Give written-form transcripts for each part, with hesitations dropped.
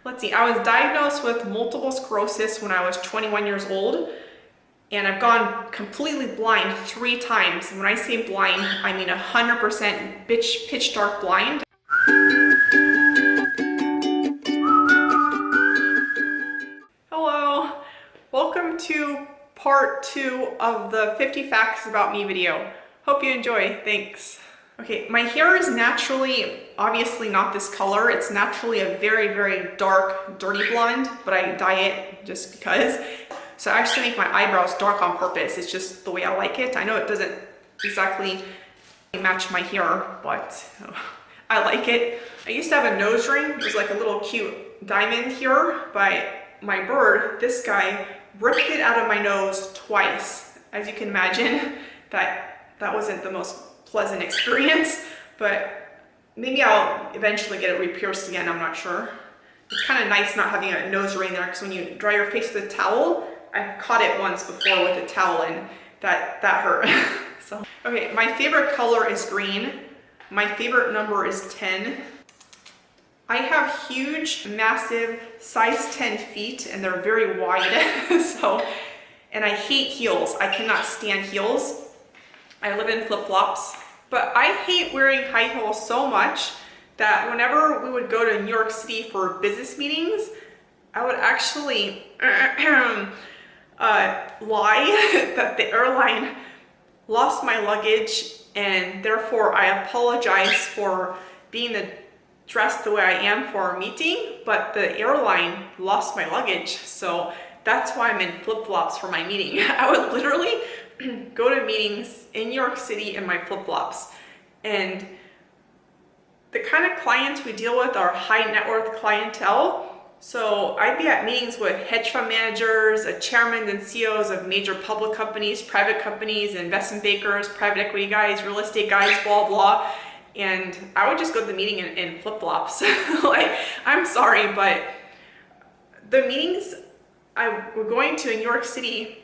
Let's see, I was diagnosed with multiple sclerosis when I was 21 years old, and I've gone completely blind 3 times. And when I say blind, I mean 100% pitch dark blind. Hello, welcome to part 2 of the 50 facts about me video. Hope you enjoy, thanks. Okay, my hair is naturally, obviously not this color. It's naturally a very, very dark, dirty blonde, but I dye it just because. So I actually make my eyebrows dark on purpose. It's just the way I like it. I know it doesn't exactly match my hair, but I like it. I used to have a nose ring. It was like a little cute diamond here, but my bird, this guy, ripped it out of my nose twice. As you can imagine, that wasn't the most pleasant experience, but maybe I'll eventually get it re-pierced again, I'm not sure. It's kind of nice not having a nose ring there, because when you dry your face with a towel, I've caught it once before with a towel and that hurt. So, okay, my favorite color is green. My favorite number is 10. I have huge, massive, size 10 feet, and they're very wide. And I hate heels. I cannot stand heels. I live in flip-flops. But I hate wearing high heels so much that whenever we would go to New York City for business meetings, I would actually lie that the airline lost my luggage, and therefore I apologize for being dressed the way I am for our meeting, but the airline lost my luggage, so that's why I'm in flip-flops for my meeting. I would literally go to meetings in New York City in my flip-flops, and the kind of clients we deal with are high net worth clientele. So I'd be at meetings with hedge fund managers, chairmen and CEOs of major public companies, private companies, investment bankers, private equity guys, real estate guys, blah, blah. And I would just go to the meeting in flip-flops. Like, I'm sorry, but the meetings we're going to in New York City,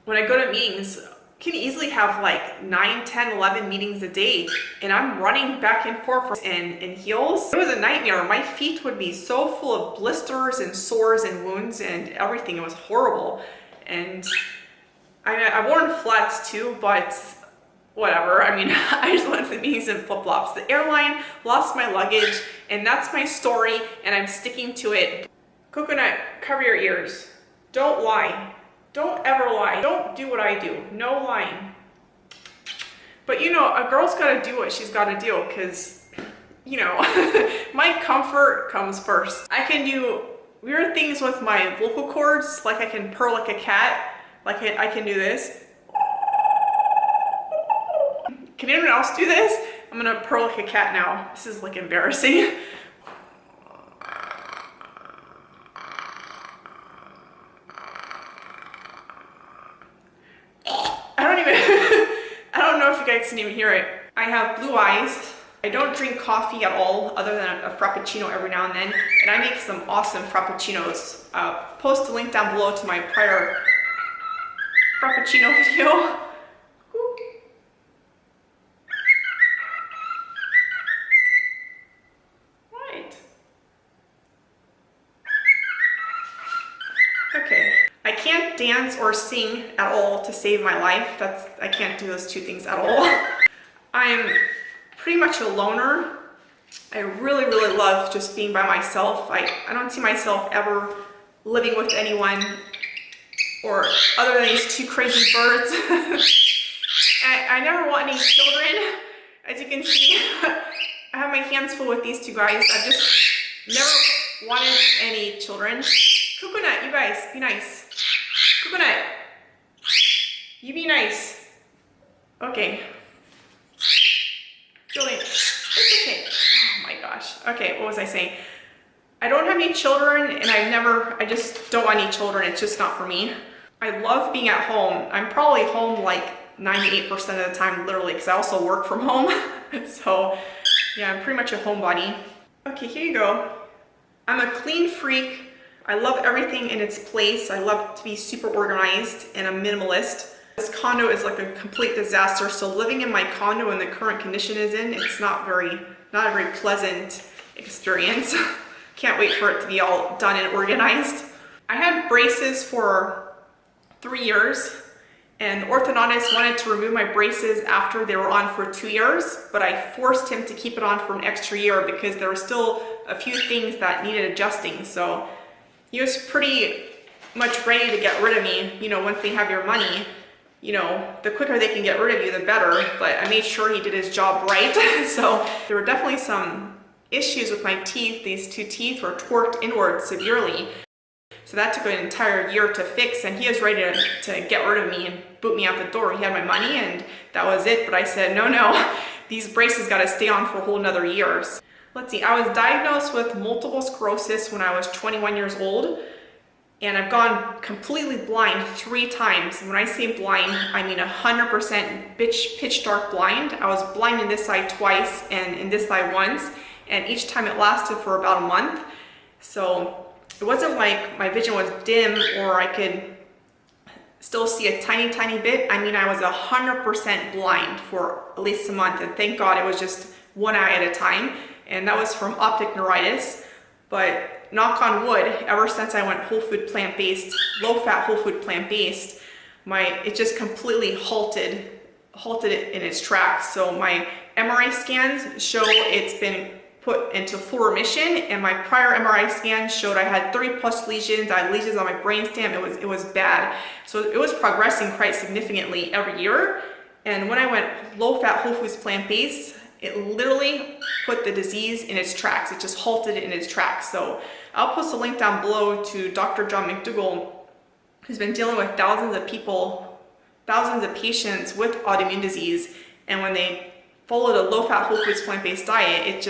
when I go to meetings, can easily have like 9, 10, 11 meetings a day, and I'm running back and forth in heels. It was a nightmare. My feet would be so full of blisters and sores and wounds and everything. It was horrible. And I've worn flats too, but whatever. I mean, I just went to the meetings in flip-flops. The airline lost my luggage, and that's my story, and I'm sticking to it. Coconut, cover your ears. Don't lie. Don't ever lie. Don't do what I do. No lying. But you know, a girl's gotta do what she's gotta do, because, you know, my comfort comes first. I can do weird things with my vocal cords, like I can purr like a cat. Like I can do this. Can anyone else do this? I'm gonna purr like a cat now. This is like embarrassing. I don't know if you guys can even hear it. I have blue eyes. I don't drink coffee at all, other than a frappuccino every now and then, and I make some awesome frappuccinos. Post a link down below to my prior frappuccino video. What? Okay. I can't dance or sing at all to save my life. I can't do those 2 things at all. I'm pretty much a loner. I really, really love just being by myself. I don't see myself ever living with anyone, or other than these 2 crazy birds. I never want any children. As you can see, I have my hands full with these 2 guys. I've just never wanted any children. Coconut, you guys, be nice. Coconut, you be nice. Okay. Julian, it's okay. Oh my gosh. Okay, what was I saying? I don't have any children, and I just don't want any children. It's just not for me. I love being at home. I'm probably home like 98% of the time, literally, because I also work from home. So yeah, I'm pretty much a homebody. Okay, here you go. I'm a clean freak. I love everything in its place. I love to be super organized, and a minimalist. This condo is like a complete disaster, so living in my condo in the current condition it's not a very pleasant experience. Can't wait for it to be all done and organized. I had braces for 3 years, and the orthodontist wanted to remove my braces after they were on for 2 years, but I forced him to keep it on for an extra year because there were still a few things that needed adjusting. So he was pretty much ready to get rid of me, you know, once they have your money. You know, the quicker they can get rid of you, the better, but I made sure he did his job right. So there were definitely some issues with my teeth. These 2 teeth were torqued inward severely. So that took an entire year to fix, and he was ready to get rid of me and boot me out the door. He had my money and that was it, but I said, no, these braces gotta stay on for a whole nother year. Let's see, I was diagnosed with multiple sclerosis when I was 21 years old. And I've gone completely blind 3 times. And when I say blind, I mean 100% pitch dark blind. I was blind in this eye twice and in this eye once. And each time it lasted for about a month. So it wasn't like my vision was dim or I could still see a tiny bit. I mean, I was 100% blind for at least a month. And thank God it was just one eye at a time. And that was from optic neuritis. But knock on wood, ever since I went whole food plant-based, low-fat whole food plant-based, it just completely halted it in its tracks. So my MRI scans show it's been put into full remission, and my prior MRI scan showed I had 30+ lesions. I had lesions on my brainstem. It was bad. So it was progressing quite significantly every year. And when I went low-fat whole foods plant-based, it literally put the disease in its tracks. It just halted it in its tracks. So I'll post a link down below to Dr. John McDougall, who's been dealing with thousands of people, thousands of patients with autoimmune disease. And when they followed a low-fat whole foods plant-based diet,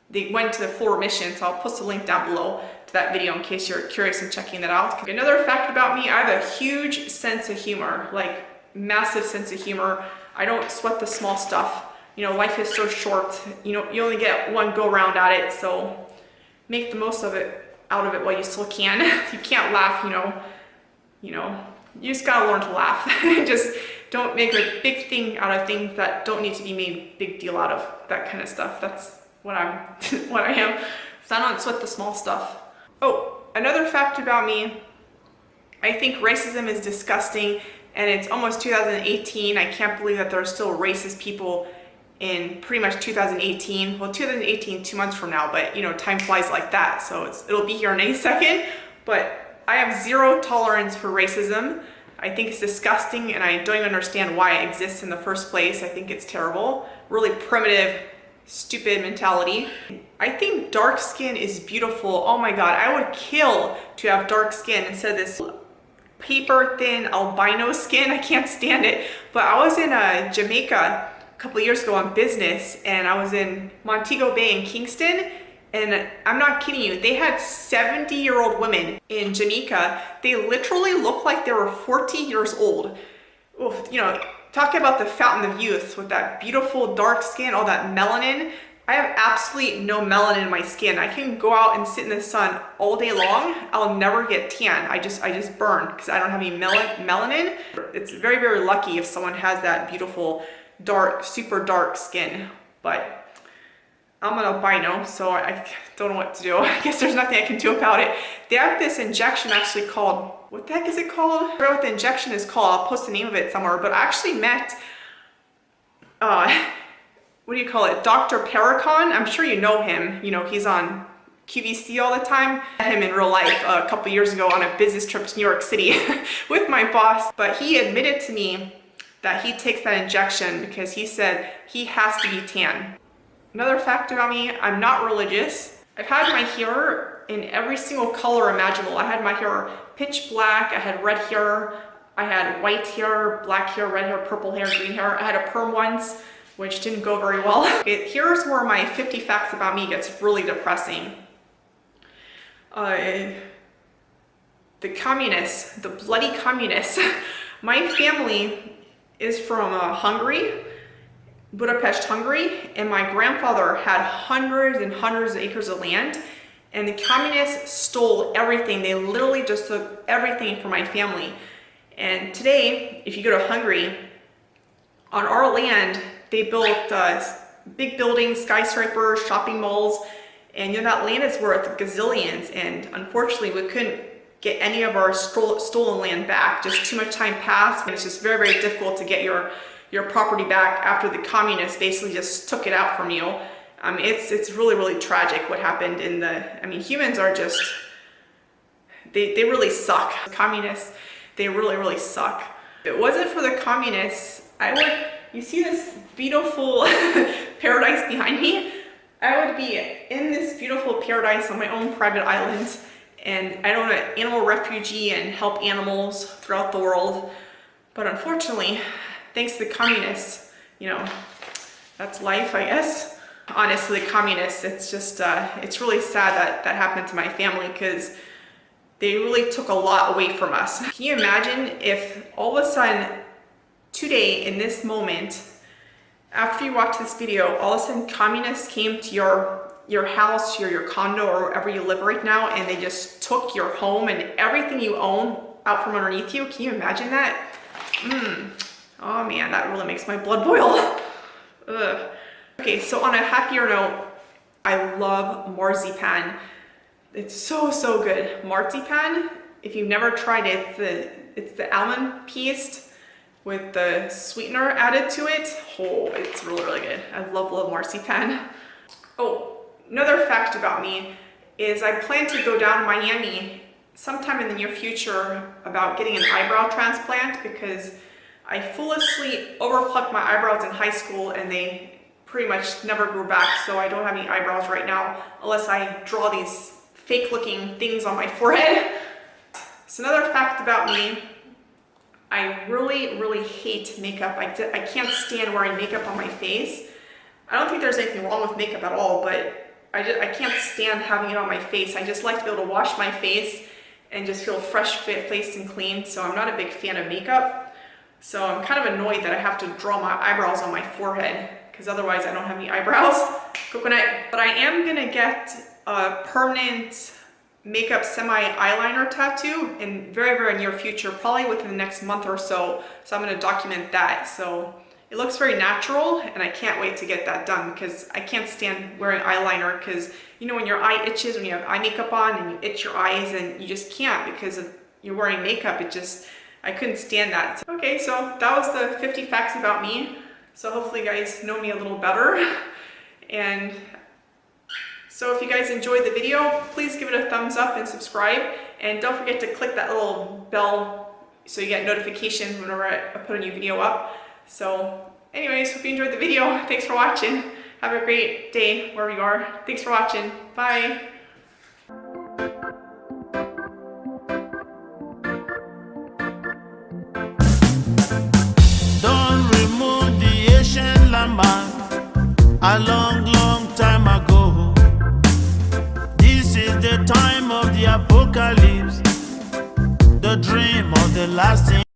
they went to the full remission. So I'll post a link down below to that video in case you're curious in checking that out. Another fact about me, I have a huge sense of humor, like massive sense of humor. I don't sweat the small stuff. You know, life is so short. You know, you only get one go round at it, so make the most of it, out of it while you still can. If you can't laugh, you just gotta learn to laugh. Just don't make a big thing out of things that don't need to be made big deal out of. That kind of stuff. That's what what I am. So I don't sweat the small stuff. Oh, another fact about me, I think racism is disgusting, and it's almost 2018. I can't believe that there are still racist people in pretty much 2018. Well, 2018, 2 months from now, but you know, time flies like that. So it'll be here in any second. But I have zero tolerance for racism. I think it's disgusting, and I don't even understand why it exists in the first place. I think it's terrible. Really primitive, stupid mentality. I think dark skin is beautiful. Oh my God, I would kill to have dark skin instead of this paper thin albino skin. I can't stand it. But I was in Jamaica a couple of years ago on business, and I was in Montego Bay in Kingston, and I'm not kidding you, they had 70-year-old women in Jamaica. They literally looked like they were 40 years old. Oof, you know, talking about the fountain of youth with that beautiful dark skin, all that melanin. I have absolutely no melanin in my skin. I can go out and sit in the sun all day long. I'll never get tan. I just burn because I don't have any melanin. It's very, very lucky if someone has that beautiful dark, super dark skin, but I'm an albino, so I don't know what to do. I guess there's nothing I can do about it. They have this injection actually called, what the heck is it called? I forget what the injection is called. I'll post the name of it somewhere, but I actually met, what do you call it? Dr. Paracon. I'm sure you know him. You know, he's on QVC all the time. I met him in real life a couple years ago on a business trip to New York City with my boss, but he admitted to me that he takes that injection because he said he has to be tan. Another fact about me, I'm not religious. I've had my hair in every single color imaginable. I had my hair pitch black, I had red hair, I had white hair, black hair, red hair, purple hair, green hair. I had a perm once, which didn't go very well. Here's where my 50 facts about me gets really depressing. The communists, the bloody communists. My family is from Hungary, Budapest, Hungary, and my grandfather had hundreds and hundreds of acres of land, and the communists stole everything. They literally just took everything from my family. And today, if you go to Hungary, on our land, they built big buildings, skyscrapers, shopping malls, And you know, that land is worth gazillions, and unfortunately we couldn't get any of our stolen land back. Just too much time passed, and it's just very, very difficult to get your property back after the communists basically just took it out from you. It's really, really tragic what happened in the, I mean, humans are just, they really suck. Communists, they really, really suck. If it wasn't for the communists, you see this beautiful paradise behind me? I would be in this beautiful paradise on my own private island, and I'd own an animal refugee and help animals throughout the world. But unfortunately, thanks to the communists, you know, that's life, I guess. Honestly, the communists, it's just, it's really sad that that happened to my family, because they really took a lot away from us. Can you imagine if all of a sudden, today, in this moment, after you watch this video, all of a sudden communists came to your house, your condo, or wherever you live right now, and they just took your home and everything you own out from underneath you? Can you imagine that? Oh man, that really makes my blood boil. Ugh. Okay, so on a happier note, I love marzipan. It's so, so good. Marzipan, if you've never tried it, it's the almond paste with the sweetener added to it. Oh, it's really, really good. I love marzipan. Oh, another fact about me is I plan to go down to Miami sometime in the near future about getting an eyebrow transplant, because I foolishly overplucked my eyebrows in high school and they pretty much never grew back, so I don't have any eyebrows right now unless I draw these fake looking things on my forehead. So another fact about me, I really, really hate makeup. I can't stand wearing makeup on my face. I don't think there's anything wrong with makeup at all, but I can't stand having it on my face. I just like to be able to wash my face and just feel fresh, faced and clean, so I'm not a big fan of makeup. So I'm kind of annoyed that I have to draw my eyebrows on my forehead, because otherwise I don't have any eyebrows. Coconut. But I am gonna get a permanent makeup semi-eyeliner tattoo in very, very near future, probably within the next month or so. So I'm gonna document that. So it looks very natural, and I can't wait to get that done, because I can't stand wearing eyeliner, because you know when your eye itches when you have eye makeup on and you itch your eyes, and you just can't because you're wearing makeup. I couldn't stand that. Okay, so that was the 50 facts about me. So hopefully you guys know me a little better. And so if you guys enjoyed the video, please give it a thumbs up and subscribe. And don't forget to click that little bell so you get notifications whenever I put a new video up. So anyways, hope you enjoyed the video. Thanks for watching. Have a great day wherever you are. Thanks for watching. Bye. A long, long time ago. This is the time of the apocalypse, the dream of the lasting